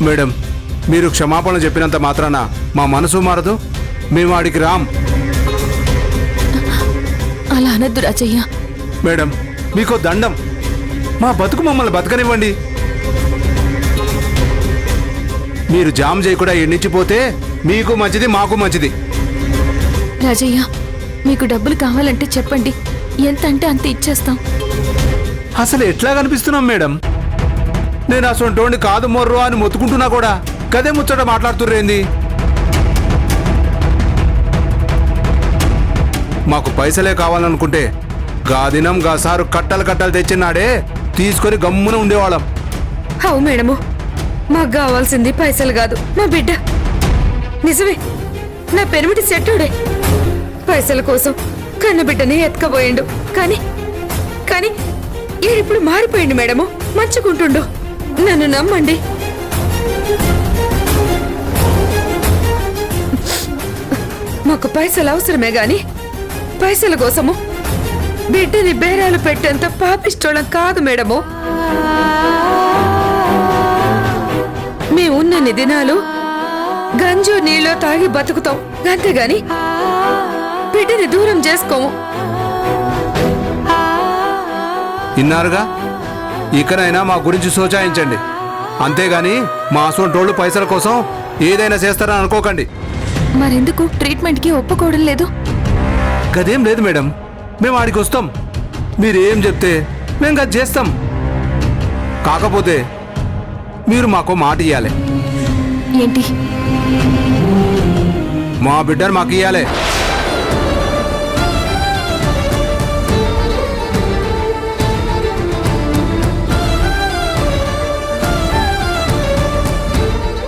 Madam, మీరు క్షమాపణ చెప్పినంత మాత్రాన మా మనసు మారదు. మేము వాడికి రాం. అలా అనద్దు రాజయ్య. మేడం, మీకో దండం. మా బతుకు మమ్మల్ని బతకనివ్వండి. మీరు జామ్ చేయకుండా ఎన్నించిపోతే మీకు మంచిది, మాకు మంచిది. రాజయ్య, మీకు డబ్బులు కావాలంటే చెప్పండి, ఎంత అంటే అంత ఇచ్చేస్తాం. అసలు ఎట్లా కనిపిస్తున్నాం మేడం? నేను అసలు కాదు మొర్రో అని మొత్తుకుంటున్నా కూడా కదే ముచ్చట మాట్లాడుతుర్రేంది? మాకు పైసలే కావాలనుకుంటే గాదినం గాసారు కట్టలు కట్టలు తెచ్చినాడే తీసుకొని గమ్మున ఉండేవాళ్ళం. అవు మేడము, మాకు కావాల్సింది పైసలు కాదు, మా బిడ్డ. నిజమే, నా పెనిమిటి సెట్టుడే పైసల కోసం కన్న బిడ్డని ఎత్తుకపోయిండు. కానీ కానీ ఈడిప్పుడు మారిపోయిండు మేడము, మంచుకుంటుండు. నన్ను నమ్మండి. మాకు పైసలు అవసరమే గాని పైసల కోసము బిడ్డని బేరాలు పెట్టేంత పాపిష్టోళం కాదు మేడము. మేమున్నన్ని దినాలు గంజు నీళ్ళో తాగి బతుకుతాం, అంతేగాని బిడ్డని దూరం చేసుకోము. ఇన్నారుగా, ఇకనైనా మా గురించి సోచాయించండి. అంతేగాని మా సొంటోళ్ళు పైసల కోసం ఏదైనా చేస్తారని అనుకోకండి. మరెందుకు ట్రీట్మెంట్కి ఒప్పుకోవడం లేదు? గదేం లేదు మేడం, మేము ఆడికి వస్తాం. మీరేం చెప్తే మేము గది చేస్తాం. కాకపోతే మీరు మాకు మాట ఇయ్యాలి. ఏంటి? మా బిడ్డను మాకు ఇయ్యాలి.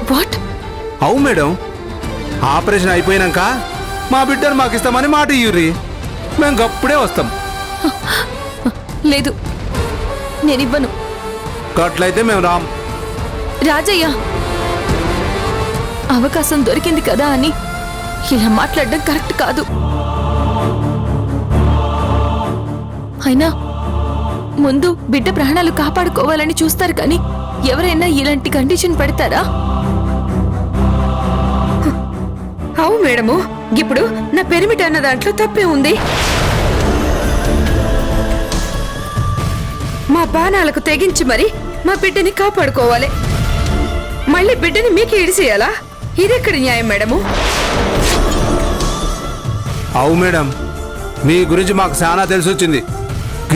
వాట్? అవు మేడం, ఆపరేషన్ అయిపోయినాక మా బిడ్డను మాకు ఇస్తామని మాట ఇయ్యుర్రి. మేము గప్పుడే వస్తాం. లేదు, నేనివ్వను. గట్లయితే మేము రాం. రాజయ్య, అవకాశం దొరికింది కదా అని ఇలా మాట్లాడడం కరెక్ట్ కాదు. అయినా ముందు బిడ్డ ప్రాణాలు కాపాడుకోవాలని చూస్తారు కానీ ఎవరైనా ఇలాంటి కండిషన్ పెడతారా? అవు మేడము, ఇప్పుడు నా పెనిమిటి అన్న దాంట్లో తప్పే ఉంది. మా బాణాలకు తెగించి మరి మా బిడ్డని కాపాడుకోవాలి. మళ్ళీ బిడ్డని మీకు ఇడిసేయాలా? ఇదెక్కడి న్యాయం మేడము? అవు మేడం, మీ గురించి మాకు చాలా తెలిసొచ్చింది.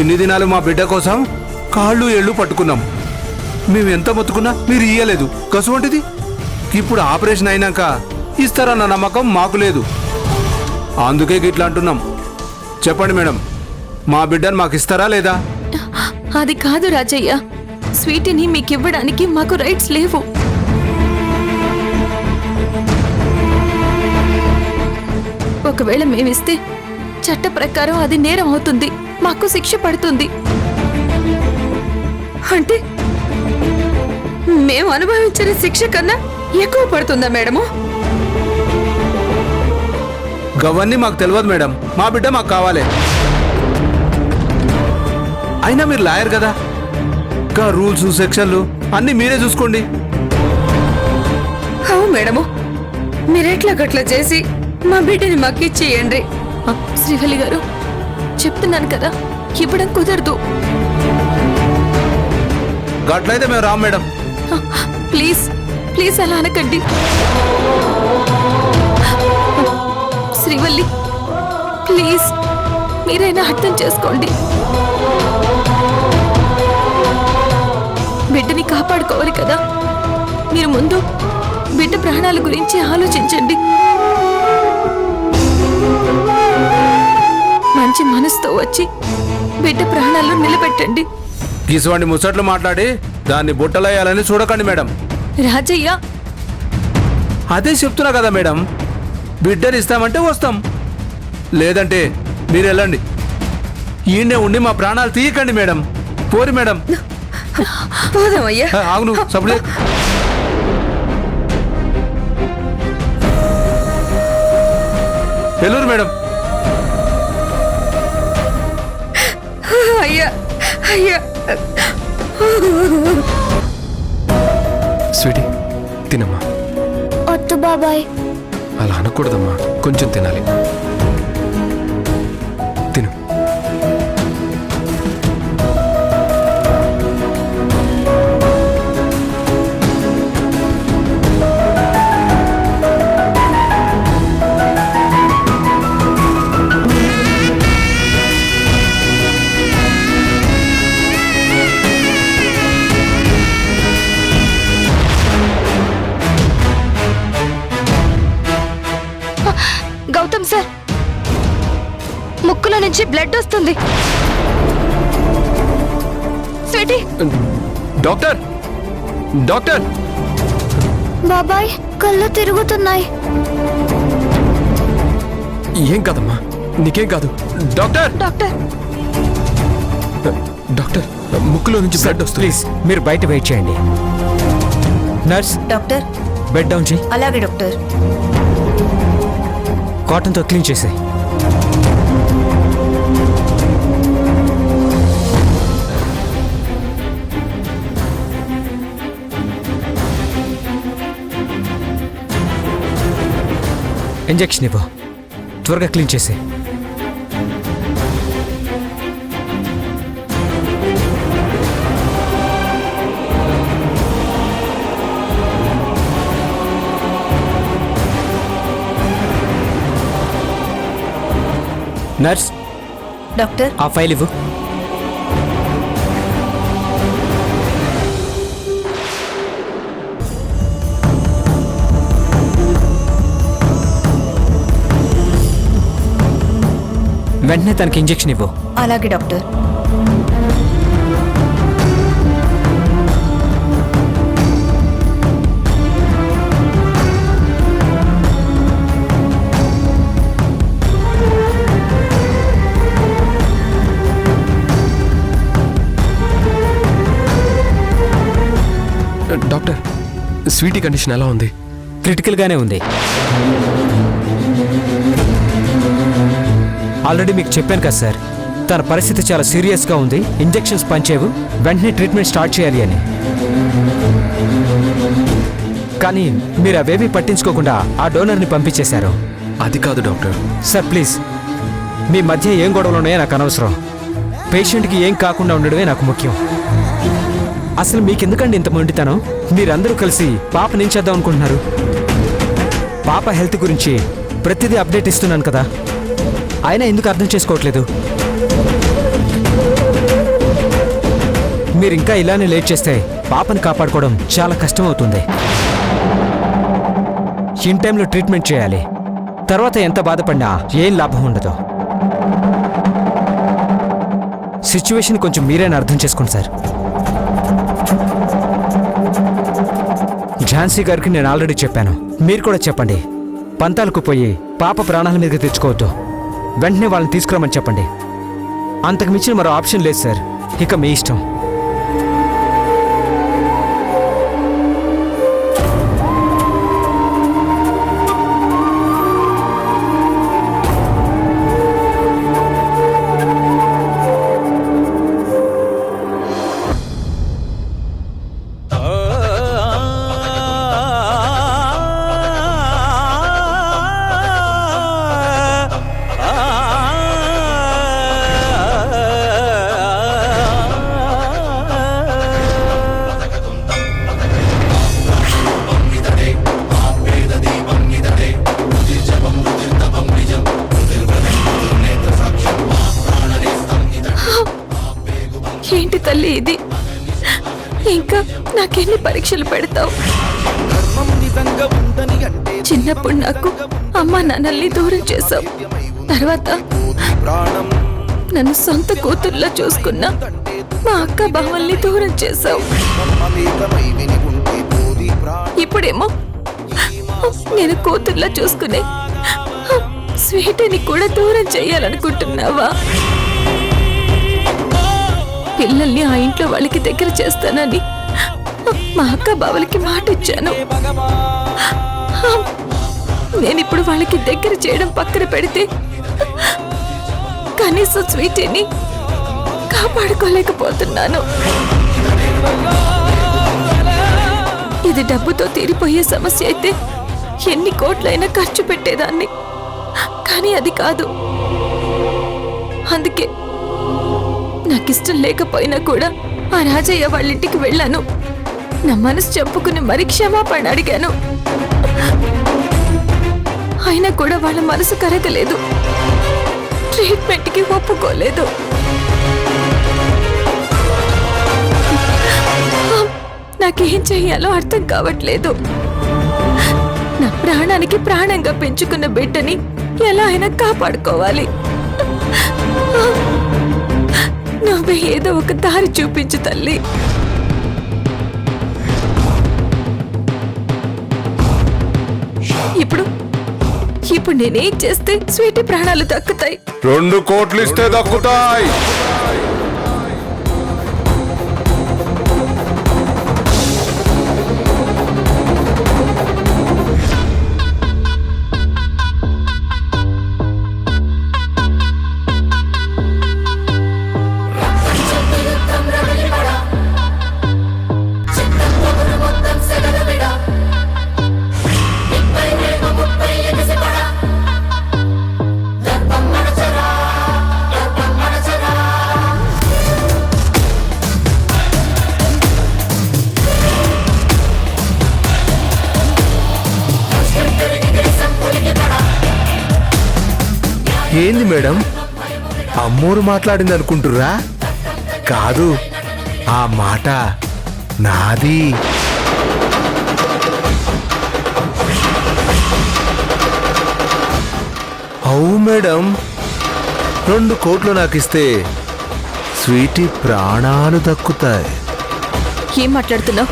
ఇన్ని దినాలు మా బిడ్డ కోసం కాళ్ళు ఏళ్ళు పట్టుకున్నాం. మేము ఎంత మొత్తుకున్నా మీరు ఇయ్యలేదు. కసువంటిది ఇప్పుడు ఆపరేషన్ అయినాక ఇస్తారన్న నమ్మకం మాకు లేదు. అందుకే గిట్లా అంటున్నాం. చెప్పండి మేడం, మా బిడ్డను మాకు ఇస్తారా లేదా? అది కాదు రాజయ్య, స్వీటీని మీకివ్వడానికి మాకు రైట్స్ లేవు. ఒకవేళ మేమిస్తే చట్ట ప్రకారం అది నేరం అవుతుంది, మాకు శిక్ష పడుతుంది. అంటే మేము అనుభవించిన శిక్ష కన్నా ఎక్కువ పడుతుందా మేడము? గవన్నీ మాకు తెలియదు మేడం. మా బిడ్డ మాకు కావాలి. అయినా మీరు లాయర్ కదా, గా రూల్స్ సెక్షన్లు అన్ని మీరే చూసుకోండి. అవు మేడము, మీరెట్లా గట్లా చేసి మా బిడ్డని మాకు ఇచ్చేయండి. శ్రీవల్లి గారు, చెప్తున్నాను కదా, ఇవ్వడం కుదరదు. గట్లయితే మేము రాం మేడం. ప్లీజ్ ప్లీజ్ అలా అనకండి. శ్రీవల్లి, ప్లీజ్ మీరైనా అర్థం చేసుకోండి. బిడ్డని కాపాడుకోవాలి కదా, మీరు ముందు బిడ్డ ప్రాణాల గురించి ఆలోచించండి. మంచి మనసుతో వచ్చి బిడ్డ ప్రాణాలు నిలబెట్టండి. గీసువాడిని ముచ్చట్లు మాట్లాడి దాన్ని బుట్టలయ్యాలని చూడకండి మేడం. రాజయ్య, అదే చెప్తున్నా కదా మేడం, బిడ్డని ఇస్తామంటే వస్తాం, లేదంటే మీరు వెళ్ళండి. ఈయనే ఉండి మా ప్రాణాలు తీయకండి మేడం. పోరి మేడం. పోదామయ్యా. ఆగును సప్లై. వెళ్ళూరు మేడం. అయ్యా స్వీటీ తినమ్మా. వద్దు బాబాయ్. అలా అనకూడదమ్మా, కొంచెం తినాలి. తిను. గౌతమ్ సార్, ముక్కులో నుంచి బ్లడ్ వస్తుంది. Sweetie, doctor doctor. బాబాయ్ కళ్ళు తిరుగుతున్నాయి. ఏం కాదమ్మా, నీకేం కాదు. Doctor doctor. డాక్టర్, ముక్కులో నుంచి బ్లడ్ వస్తుంది. ప్లీజ్ మీరు బయట వెయిట్ చేయండి. Nurse, doctor. బెడ్ డౌన్ చేయి. అలాగే డాక్టర్. కాటన్తో క్లీన్ చేసేయి. ఇంజెక్షన్ ఇవ్వు, త్వరగా క్లీన్ చేసేయి. Nurse, doctor. ఆ ఫైల్ ఇవ్వు. వెంటనే తనకి ఇంజెక్షన్ ఇవ్వు. అలాగే డాక్టర్. డాక్టర్, స్వీటీ కండిషన్ ఎలా ఉంది? క్రిటికల్గానే ఉంది. ఆల్రెడీ మీకు చెప్పాను కదా సార్, తన పరిస్థితి చాలా సీరియస్గా ఉంది. ఇంజెక్షన్స్ పనిచేయవు, వెంటనే ట్రీట్మెంట్ స్టార్ట్ చేయాలి అని. కానీ మీరు అవేమీ పట్టించుకోకుండా ఆ డోనర్ని పంపించేశారు. అది కాదు డాక్టర్. సార్ ప్లీజ్, మీ మధ్య ఏం గొడవలు ఉన్నాయో నాకు అనవసరం. పేషెంట్కి ఏం కాకుండా ఉండడమే నాకు ముఖ్యం. అసలు మీకెందుకండి ఇంత మొండితనం? మీరందరూ కలిసి పాప ఏం చేద్దాం అనుకుంటున్నారు? పాప హెల్త్ గురించి ప్రతిదీ అప్డేట్ ఇస్తున్నాను కదా, అయినా ఎందుకు అర్థం చేసుకోవట్లేదు? మీరు ఇంకా ఇలానే లేట్ చేస్తే పాపని కాపాడుకోవడం చాలా కష్టం అవుతుంది. ఇన్ టైంలో ట్రీట్మెంట్ చేయాలి. తర్వాత ఎంత బాధపడినా ఏం లాభం ఉండదు. సిచ్యువేషన్ కొంచెం మీరైనా అర్థం చేసుకోండి సార్. ఝాన్సీ గారికి నేను ఆల్రెడీ చెప్పాను, మీరు కూడా చెప్పండి. పంతాలకు పోయి పాప ప్రాణాల మీదకి తెచ్చుకోవద్దు. వెంటనే వాళ్ళని తీసుకురామని చెప్పండి. అంతకు మించిన మరో ఆప్షన్ లేదు సార్. ఇక మీ ఇష్టం. ఏంటి తల్లి ఇది? ఇంకా నాకెన్ని పరీక్షలు పెడతావు? చిన్నప్పుడు నాకు అమ్మా నాన్నల్ని దూరం చేశావు. తర్వాత నన్ను సొంత కూతుర్లా చూసుకున్నా మా అక్క బావల్ని దూరం చేశావు. ఇప్పుడేమో నేను కూతుర్లా చూసుకునే స్వీటీని కూడా దూరం చెయ్యాలనుకుంటున్నావా? పిల్లల్ని ఆ ఇంట్లో వాళ్ళకి దగ్గర చేస్తానని మా అక్క బావలకి మాట ఇచ్చాను. నేనిప్పుడు వాళ్ళకి దగ్గర చేయడం పక్కన పెడితే కనీసం స్వీటీని కాపాడుకోలేకపోతున్నాను. ఇది డబ్బుతో తీరిపోయే సమస్య అయితే ఎన్ని కోట్లైనా ఖర్చు పెట్టేదాన్ని, కానీ అది కాదు. అందుకే నాకిష్టం లేకపోయినా కూడా ఆ రాజయ్య వాళ్ళింటికి వెళ్ళాను. నా మనసు చంపుకుని మరీ క్షమాపణ అడిగాను. అయినా కూడా వాళ్ళ మనసు కరగలేదు, ట్రీట్మెంట్కి ఒప్పుకోలేదు. నాకేం చెయ్యాలో అర్థం కావట్లేదు. నా ప్రాణానికి ప్రాణంగా పెంచుకున్న బిడ్డని ఎలా అయినా కాపాడుకోవాలి. నువ్వే ఏదో ఒక దారి చూపించు తల్లి. ఇప్పుడు నేనేం చేస్తే స్వీటీ ప్రాణాలు దక్కుతాయి? 2 కోట్లు ఇస్తే దక్కుతాయి. ఏంది మేడం, అమ్మోరు మాట్లాడింది అనుకుంటుర్రా? కాదు, ఆ మాట నాది. అవు మేడం, 2 కోట్లు నాకిస్తే స్వీటీ ప్రాణాలు దక్కుతాయి. ఏం మాట్లాడుతున్నావు?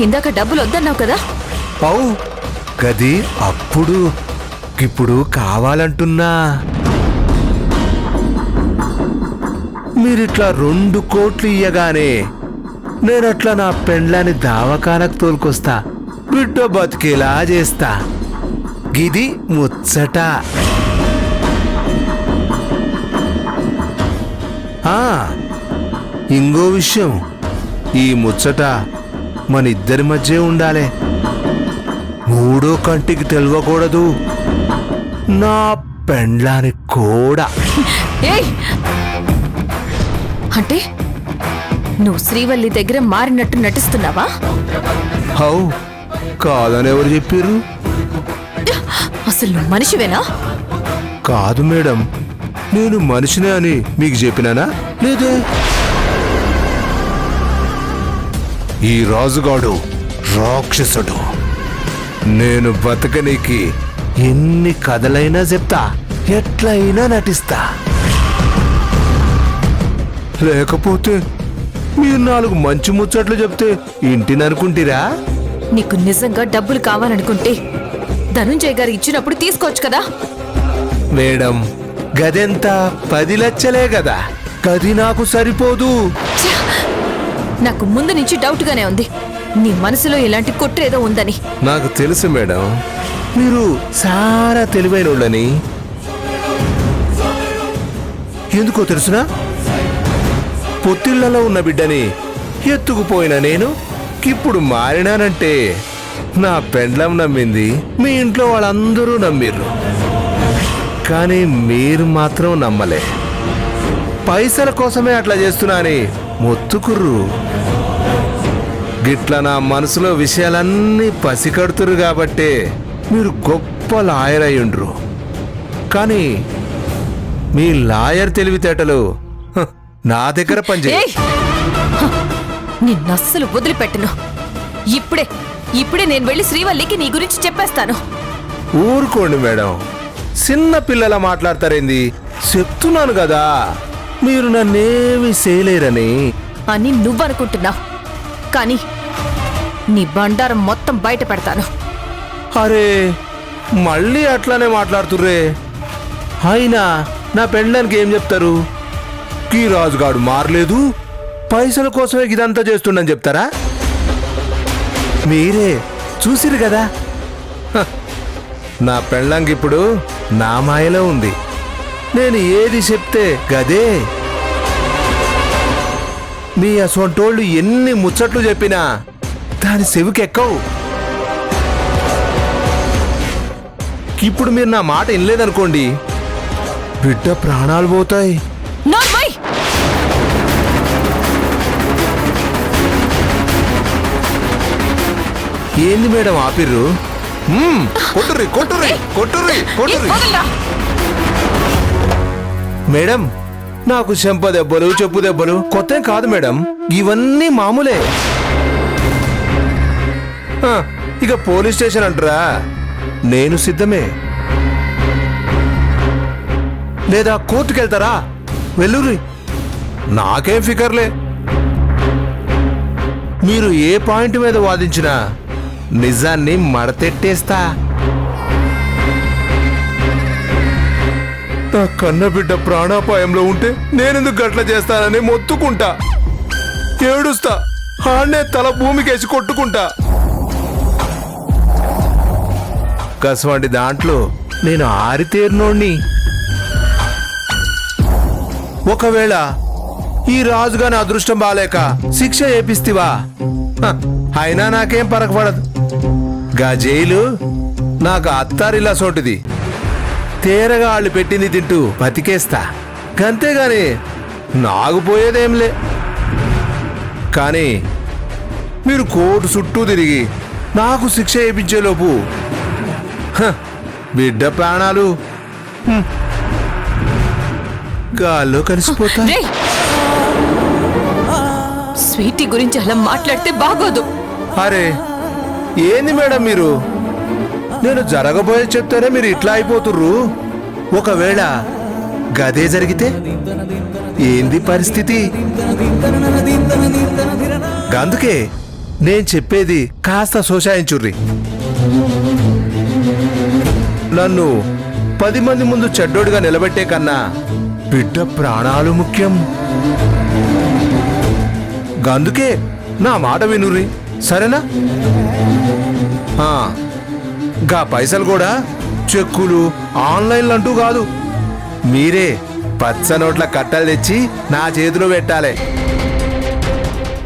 ఇందాక డబ్బులు వద్దన్నావు కదా. అవు గది అప్పుడు, ఇప్పుడు కావాలంటున్నా. మీరిట్లా 2 కోట్లు ఇయ్యగానే నేనట్లా నా పెండ్లాన్ని దావకానకు తోలుకొస్తా, బిడ్డ బతికేలా చేస్తా. గిది ముచ్చట. ఇంకో విషయం, ఈ ముచ్చట మన ఇద్దరి మధ్య ఉండాలి. 3వ కంటికి తెలవకూడదు, నా పెండ్లానికి కూడా. ఏయ్, అంటే నువ్వు శ్రీవల్లి దగ్గర మారినట్టు నటిస్తున్నావా? హౌ కాదని ఎవరు చెప్పారు? అసలు నువ్వు మనిషివేనా? కాదు మేడం, నేను మనిషినే అని మీకు చెప్పినానా? లేదే. ఈ రాజుగాడు రాక్షసుడు. నేను బతకనీకి ఎన్ని కథలైనా చెప్తా, ఎట్లయినా నటిస్తా. లేకపోతే మీరు 4 మంచి ముచ్చట్లు చెప్తే ఇంటిని అనుకుంటీరా? నీకు నిజంగా డబ్బులు కావాలనుకుంటే ధనుంజయ్ గారు ఇచ్చినప్పుడు తీసుకోవచ్చు కదా. మేడం, గదెంత 10 లక్షలే కదా, గది నాకు సరిపోదు. ఛ! నాకు ముందు నుంచి డౌట్ గానే ఉంది, నీ మనసులో ఇలాంటి కుట్రేదో ఉందని. నాకు తెలుసు మేడం, మీరు చాలా తెలివైన వాళ్ళని. ఎందుకో తెలుసునా? పొత్తిళ్లలో ఉన్న బిడ్డని ఎత్తుకుపోయిన నేను ఇప్పుడు మారినానంటే నా పెండ్లం నమ్మింది, మీ ఇంట్లో వాళ్ళందరూ నమ్మిర్రు. కానీ మీరు మాత్రం నమ్మలే. పైసల కోసమే అట్లా చేస్తున్నా అని మొత్తుకుర్రు. గిట్ల నా మనసులో విషయాలన్నీ పసికడుతురు కాబట్టే మీరు గొప్ప లాయర్ అయ్యుండ్రు. కానీ మీ లాయర్ తెలివితేటలు నా దగ్గర పనిచేయ. నిన్నస్సలు వదిలిపెట్టను. ఇప్పుడే నేను వెళ్ళి శ్రీవల్లికి నీ గురించి చెప్పేస్తాను. ఊరుకోండి మేడం, చిన్న పిల్లల మాట్లాడతారేంది? చెప్తున్నాను కదా, మీరు నన్నేమి చేయలేరని. అని నువ్వనుకుంటున్నావు, కానీ నీ బండారం మొత్తం బయట పెడతాను. అరే, మళ్ళీ అట్లానే మాట్లాడుతుర్రే. అయినా నా పెళ్ళానికి ఏం చెప్తారు? ఈ రాజుగాడు మారలేదు, పైసల కోసమే ఇదంతా చేస్తుండని చెప్తారా? మీరే చూసిరు కదా, నా పెళ్ళంకి ఇప్పుడు నా మాయలో ఉంది. నేను ఏది చెప్తే గదే. మీ అసొంటోళ్ళు ఎన్ని ముచ్చట్లు చెప్పినా దాని చెవికెక్కవు. ఇప్పుడు మీరు నా మాట వినలేదనుకోండి, బిడ్డ ప్రాణాలు పోతాయి. నోర్మై! ఏంది మేడం ఆపిర్రు? కొట్టుర్రి కొట్టుర్రి కొట్టుర్రి కొట్టుర్రి. మేడం, నాకు చెంప దెబ్బలు చెప్పు దెబ్బలు కొత్త కాదు మేడం, ఇవన్నీ మామూలే. ఇక పోలీస్ స్టేషన్ అంటారా? నేను సిద్ధమే. లేదా కోర్టుకెళ్తారా? వెల్లుర్రి, నాకేం ఫికర్లే. మీరు ఏ పాయింట్ మీద వాదించినా నిజాన్ని మడతెట్టేస్తా. నా కన్న బిడ్డ ప్రాణాపాయంలో ఉంటే నేనెందుకు గట్ల చేస్తానని మొత్తుకుంటా, ఏడుస్తా, ఆడనే తల భూమికేసి కొట్టుకుంటా. కసవంటి దాంట్లో నేను ఆరితేరినోణ్ణి. ఒకవేళ ఈ రాజుగాని అదృష్టం బాలేక శిక్ష ఏపిస్తివా, అయినా నాకేం పరకపడదు. గా జైలు నాకు అత్తారిలా సోటిది. తేరగా వాళ్ళు పెట్టింది తింటూ బతికేస్తా, గంతేగాని నాకు పోయేదేంలే. కానీ మీరు కోర్టు చుట్టూ తిరిగి నాకు శిక్ష వేయించేలోపు బిడ్డ ప్రాణాలు గాల్లో కలిసిపోతా. స్వీటీ గురించి అలా మాట్లాడితే బాగోదు. అరే ఏంది మేడం మీరు? నేను జరగబోయే చెప్తేనే మీరు ఇట్లా అయిపోతుర్రు. ఒకవేళ గదే జరిగితే ఏంది పరిస్థితి? అందుకే నేను చెప్పేది కాస్త సోషాయించుర్రి. నన్ను 10 మంది ముందు చెడ్డోడిగా నిలబెట్టే కన్నా బిడ్డ ప్రాణాలు ముఖ్యం. అందుకే నా మాట వినుర్రి, సరేనా? గా పైసలు కూడా చెక్కులు ఆన్లైన్లు అంటూ కాదు, మీరే పచ్చ నోట్ల కట్టలు తెచ్చి నా చేతిలో పెట్టాలి.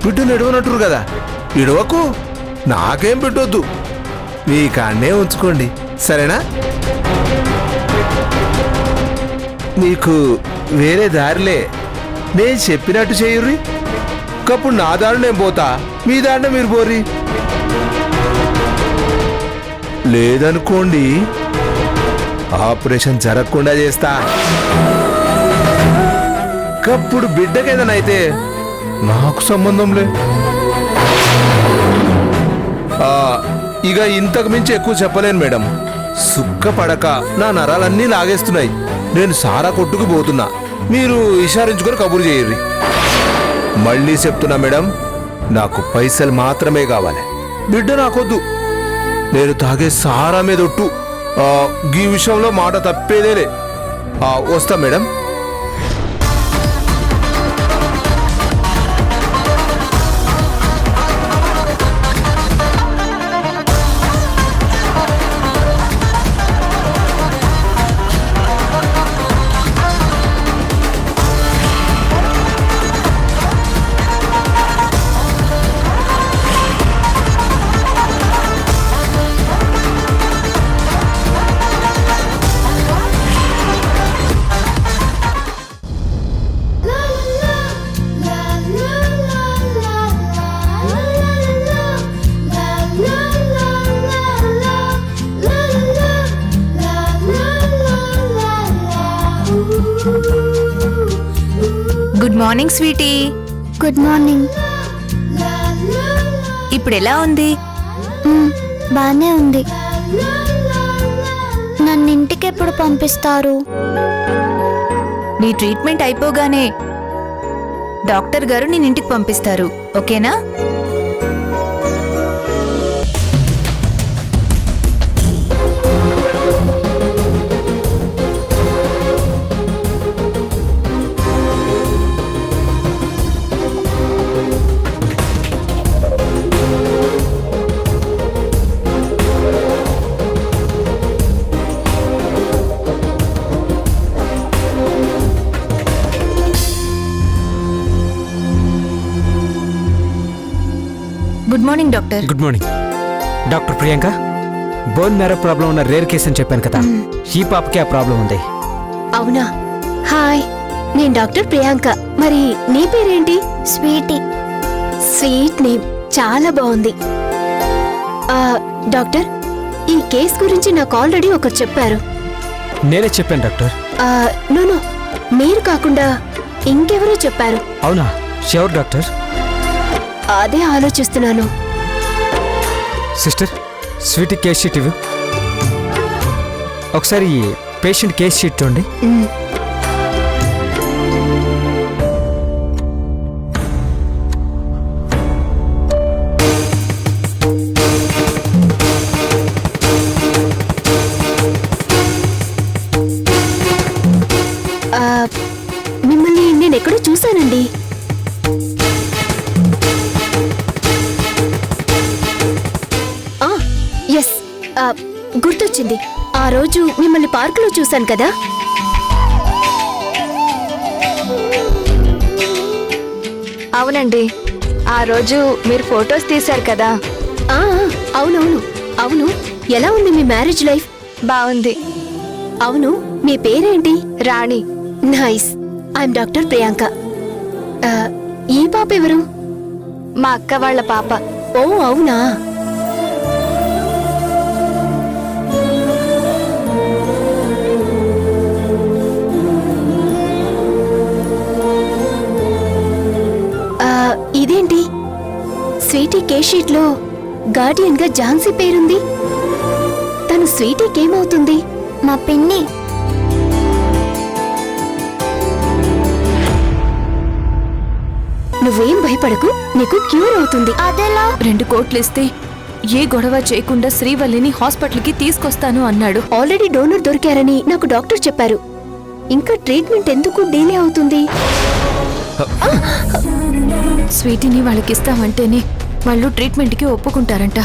బిడ్డను ఎడవనట్టురు కదా, ఇడవకు, నాకేం పెట్టొద్దు, మీ కాన్నే ఉంచుకోండి, సరేనా? మీకు వేరే దారిలే, నేను చెప్పినట్టు చేయుర్రి. కప్పుడు నా దారి నేను పోతా, మీ దారినే మీరు పోర్రి. లేదనుకోండి ఆపరేషన్ జరగకుండా చేస్తా. కప్పుడు బిడ్డకేదనైతే నాకు సంబంధం లే. ఇక ఇంతకు మించి ఎక్కువ చెప్పలేను మేడం. సుక్క పడక నా నరాలన్నీ లాగేస్తున్నాయి. నేను సారా కొట్టుకు పోతున్నా, మీరు ఇషారించుకొని కబురు చేయర్రి. మళ్ళీ చెప్తున్నా మేడం, నాకు పైసలు మాత్రమే కావాలి, బిడ్డ నాకొద్దు. నేను తాగే సారా మీద ఒట్టు, ఈ విషయంలో మాట తప్పేదేలే. వస్తా madam. Good morning sweetie. Good morning. ఇప్పుడు ఎలా ఉంది? బానే ఉంది. నన్ను ఇంటికి ఎప్పుడు పంపిస్తారు? నీ ట్రీట్మెంట్ అయిపోగానే డాక్టర్ గారు నేను ఇంటికి పంపిస్తారు, ఓకేనా? Morning doctor. Good morning doctor Priyanka. Bone marrow problem ఉన్న రేర్ కేసు అని చెప్పాను కదా, ఈ పాపకి ఆ ప్రాబ్లం ఉంది. అవునా? హాయ్, నేను డాక్టర్ ప్రియాంక. మరి నీ పేరేంటి? స్వీటీ. స్వీట్ నేమ్, చాలా బాగుంది. డాక్టర్, ఈ కేస్ గురించి నాకు ఆల్రెడీ ఒకరు చెప్పారు. నేనే చెప్పాను డాక్టర్. నో, మీరు కాకుండా ఇంకెవరో చెప్పారు. అవునా? Sure doctor. అదే ఆలోచిస్తున్నాను. సిస్టర్, స్వీటీ కేస్ షీట్ ఇవ్వు. ఒకసారి పేషెంట్ కేస్ షీట్ చూడండి. మిమ్మల్ని నేను ఎక్కడో చూశానండి. ఎస్, గుర్తొచ్చింది. ఆ రోజు మిమ్మల్ని పార్కులో చూశాను కదా. అవునండి, ఆ రోజు మీరు ఫొటోస్ తీశారు కదా. అవునవును. అవును, ఎలా ఉంది మీ మ్యారేజ్ లైఫ్? బాగుంది. అవును, మీ పేరేంటి? రాణి. నైస్. I'm doctor Priyanka. ఈ పాప ఎవరు? మా అక్క వాళ్ళ పాప. ఓ అవునా? ఇదేంటి? స్వీటీ కేస్ షీట్ లో గార్డియన్ గా ఝాన్సీ పేరుంది. తను స్వీటీకి ఏమవుతుంది? మా పిన్ని. నువ్వేం భయపడకు, నీకు క్యూర్ అవుతుంది. అదెలా? 2 కోట్లు ఇస్తే ఏ గొడవ చేయకుండా శ్రీవల్లిని హాస్పిటల్కి తీసుకొస్తాను అన్నాడు. ఆల్రెడీ డోనర్ దొరికారని నాకు డాక్టర్ చెప్పారు. ఇంకా ట్రీట్మెంట్ ఎందుకు డిలే అవుతుంది? స్వీటీని వాళ్ళకిస్తామంటేనే వాళ్ళు ట్రీట్మెంట్కి ఒప్పుకుంటారంట.